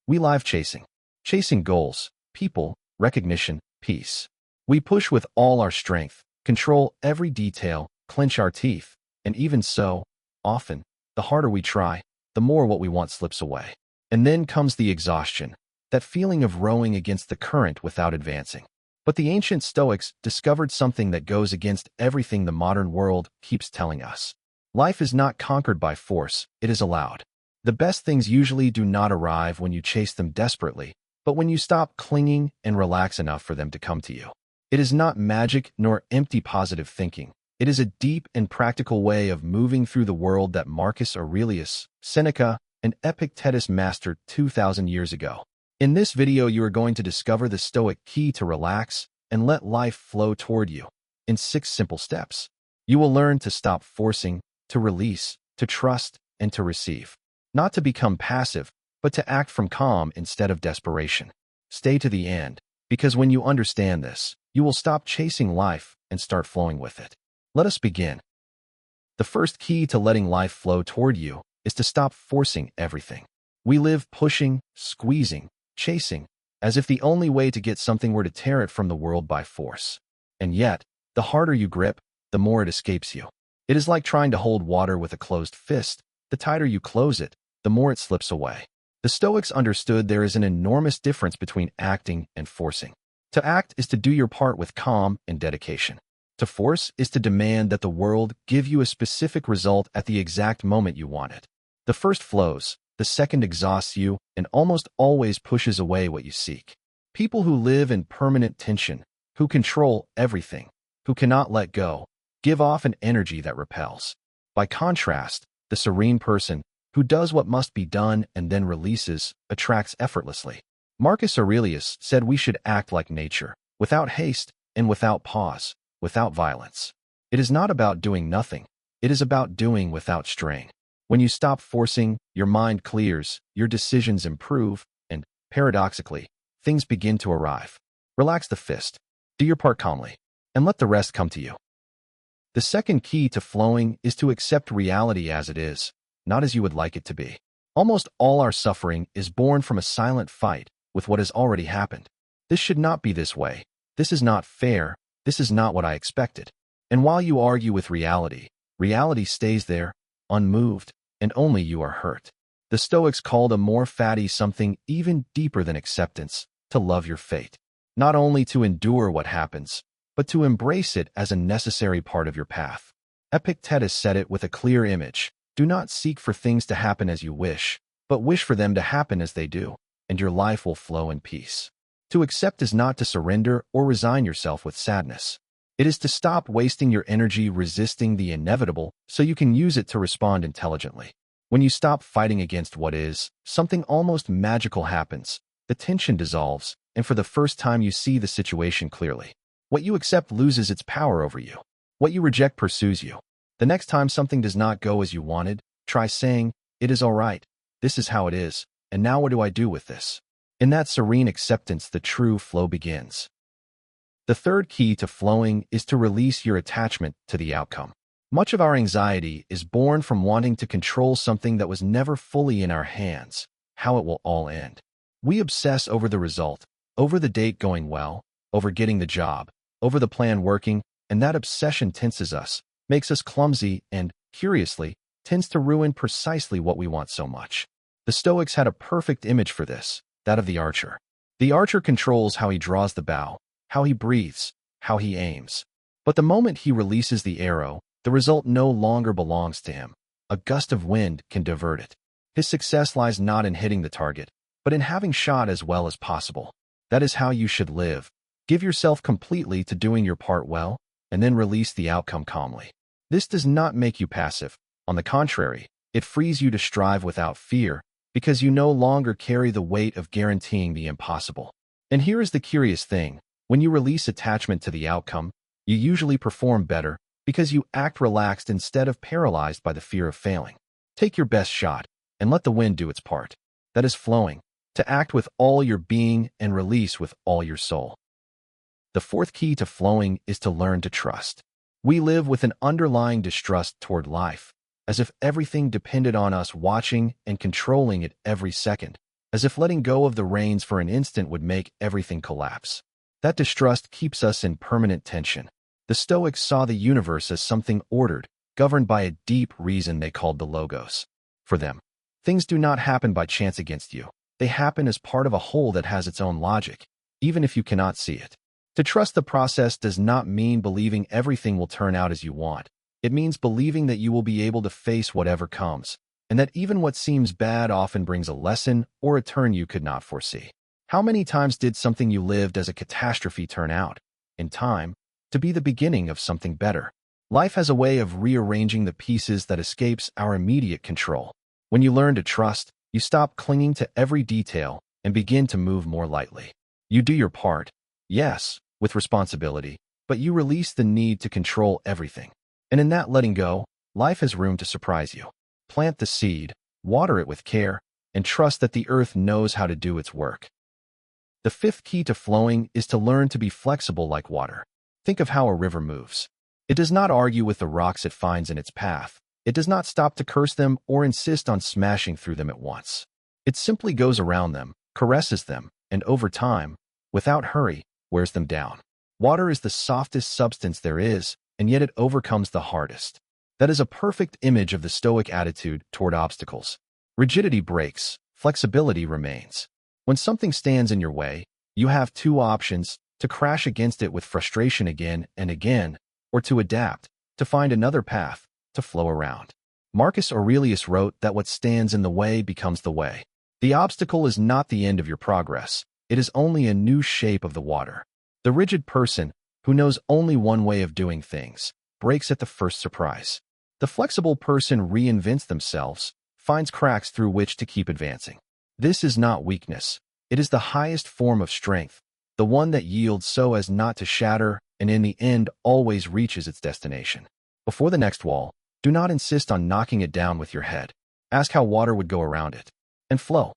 We live chasing goals, people, recognition, peace. We push with all our strength, control every detail, clench our teeth, and even so, often, the harder we try, the more what we want slips away. And then comes the exhaustion, that feeling of rowing against the current without advancing. But the ancient Stoics discovered something that goes against everything the modern world keeps telling us. Life is not conquered by force, it is allowed. The best things usually do not arrive when you chase them desperately, but when you stop clinging and relax enough for them to come to you. It is not magic nor empty positive thinking. It is a deep and practical way of moving through the world that Marcus Aurelius, Seneca, and Epictetus mastered 2,000 years ago. In this video, you are going to discover the Stoic key to relax and let life flow toward you. In 6 simple steps, you will learn to stop forcing, to release, to trust, and to receive. Not to become passive, but to act from calm instead of desperation. Stay to the end, because when you understand this, you will stop chasing life and start flowing with it. Let us begin. The first key to letting life flow toward you is to stop forcing everything. We live pushing, squeezing, chasing, as if the only way to get something were to tear it from the world by force. And yet, the harder you grip, the more it escapes you. It is like trying to hold water with a closed fist. The tighter you close it, the more it slips away. The Stoics understood there is an enormous difference between acting and forcing. To act is to do your part with calm and dedication. To force is to demand that the world give you a specific result at the exact moment you want it. The first flows, the second exhausts you, and almost always pushes away what you seek. People who live in permanent tension, who control everything, who cannot let go, give off an energy that repels. By contrast, the serene person, who does what must be done and then releases, attracts effortlessly. Marcus Aurelius said we should act like nature, without haste and without pause, without violence. It is not about doing nothing. It is about doing without strain. When you stop forcing, your mind clears, your decisions improve, and, paradoxically, things begin to arrive. Relax the fist, do your part calmly, and let the rest come to you. The second key to flowing is to accept reality as it is, not as you would like it to be. Almost all our suffering is born from a silent fight with what has already happened. This should not be this way. This is not fair. This is not what I expected. And while you argue with reality, reality stays there, unmoved, and only you are hurt. The Stoics called a more fatty something even deeper than acceptance, to love your fate. Not only to endure what happens, but to embrace it as a necessary part of your path. Epictetus said it with a clear image. Do not seek for things to happen as you wish, but wish for them to happen as they do, and your life will flow in peace. To accept is not to surrender or resign yourself with sadness. It is to stop wasting your energy resisting the inevitable so you can use it to respond intelligently. When you stop fighting against what is, something almost magical happens. The tension dissolves, and for the first time you see the situation clearly. What you accept loses its power over you. What you reject pursues you. The next time something does not go as you wanted, try saying, "It is all right. This is how it is, and now what do I do with this?" In that serene acceptance, the true flow begins. The third key to flowing is to release your attachment to the outcome. Much of our anxiety is born from wanting to control something that was never fully in our hands, how it will all end. We obsess over the result, over the date going well, over getting the job, over the plan working, and that obsession tenses us, makes us clumsy, and, curiously, tends to ruin precisely what we want so much. The Stoics had a perfect image for this, that of the archer. The archer controls how he draws the bow, how he breathes, how he aims. But the moment he releases the arrow, the result no longer belongs to him. A gust of wind can divert it. His success lies not in hitting the target, but in having shot as well as possible. That is how you should live. Give yourself completely to doing your part well, and then release the outcome calmly. This does not make you passive. On the contrary, it frees you to strive without fear, because you no longer carry the weight of guaranteeing the impossible. And here is the curious thing. When you release attachment to the outcome, you usually perform better because you act relaxed instead of paralyzed by the fear of failing. Take your best shot and let the wind do its part. That is flowing, to act with all your being and release with all your soul. The fourth key to flowing is to learn to trust. We live with an underlying distrust toward life, as if everything depended on us watching and controlling it every second. as if letting go of the reins for an instant would make everything collapse. That distrust keeps us in permanent tension. The Stoics saw the universe as something ordered, governed by a deep reason they called the logos. For them, things do not happen by chance against you. They happen as part of a whole that has its own logic, even if you cannot see it. To trust the process does not mean believing everything will turn out as you want. It means believing that you will be able to face whatever comes, and that even what seems bad often brings a lesson or a turn you could not foresee. How many times did something you lived as a catastrophe turn out, in time, to be the beginning of something better? Life has a way of rearranging the pieces that escapes our immediate control. When you learn to trust, you stop clinging to every detail and begin to move more lightly. You do your part, yes, with responsibility, but you release the need to control everything. And in that letting go, life has room to surprise you. Plant the seed, water it with care, and trust that the earth knows how to do its work. The fifth key to flowing is to learn to be flexible like water. Think of how a river moves. It does not argue with the rocks it finds in its path. It does not stop to curse them or insist on smashing through them at once. It simply goes around them, caresses them, and over time, without hurry, wears them down. Water is the softest substance there is, and yet it overcomes the hardest. That is a perfect image of the Stoic attitude toward obstacles. Rigidity breaks, flexibility remains. When something stands in your way, you have two options: to crash against it with frustration again and again, or to adapt, to find another path, to flow around. Marcus Aurelius wrote that what stands in the way becomes the way. The obstacle is not the end of your progress. It is only a new shape of the water. The rigid person, who knows only one way of doing things, breaks at the first surprise. The flexible person reinvents themselves, finds cracks through which to keep advancing. This is not weakness. It is the highest form of strength, the one that yields so as not to shatter and in the end always reaches its destination. Before the next wall, do not insist on knocking it down with your head. Ask how water would go around it, and flow.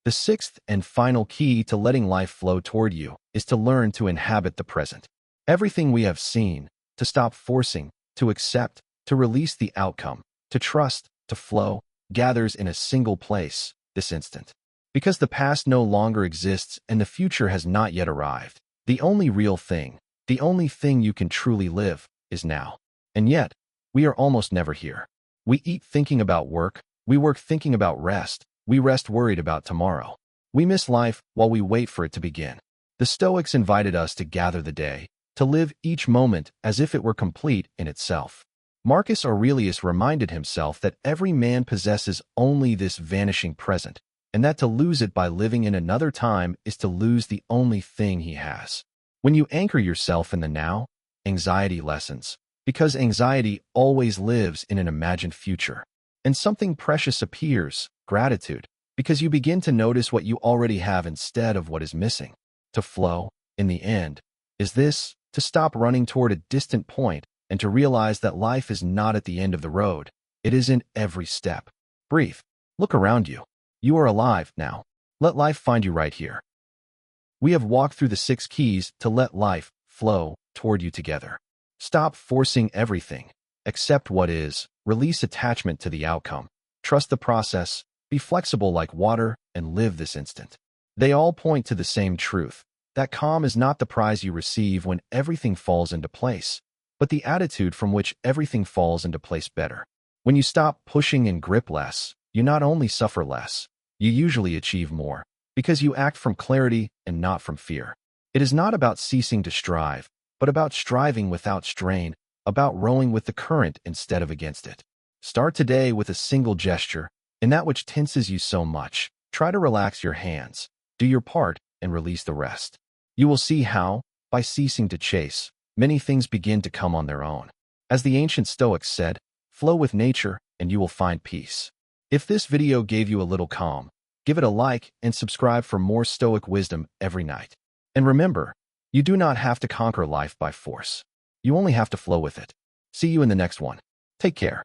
The sixth and final key to letting life flow toward you is to learn to inhabit the present. Everything we have seen, to stop forcing, to accept, to release the outcome, to trust, to flow, gathers in a single place, this instant. Because the past no longer exists and the future has not yet arrived, the only real thing, the only thing you can truly live, is now. And yet, we are almost never here. We eat thinking about work, we work thinking about rest, we rest worried about tomorrow. We miss life while we wait for it to begin. The Stoics invited us to gather the day, to live each moment as if it were complete in itself. Marcus Aurelius reminded himself that every man possesses only this vanishing present, and that to lose it by living in another time is to lose the only thing he has. When you anchor yourself in the now, anxiety lessens, because anxiety always lives in an imagined future. And something precious appears, gratitude, because you begin to notice what you already have instead of what is missing. To flow, in the end, is this: to stop running toward a distant point and to realize that life is not at the end of the road. It is in every step. Breathe. Look around you. You are alive now. Let life find you right here. We have walked through the 6 keys to let life flow toward you together. Stop forcing everything. Accept what is. Release attachment to the outcome. Trust the process. Be flexible like water and live this instant. They all point to the same truth, that calm is not the prize you receive when everything falls into place, but the attitude from which everything falls into place better. When you stop pushing and grip less, you not only suffer less, you usually achieve more, because you act from clarity and not from fear. It is not about ceasing to strive, but about striving without strain, about rowing with the current instead of against it. Start today with a single gesture, in that which tenses you so much. Try to relax your hands, do your part, and release the rest. You will see how, by ceasing to chase, many things begin to come on their own. As the ancient Stoics said, flow with nature and you will find peace. If this video gave you a little calm, give it a like and subscribe for more Stoic wisdom every night. And remember, you do not have to conquer life by force. You only have to flow with it. See you in the next one. Take care.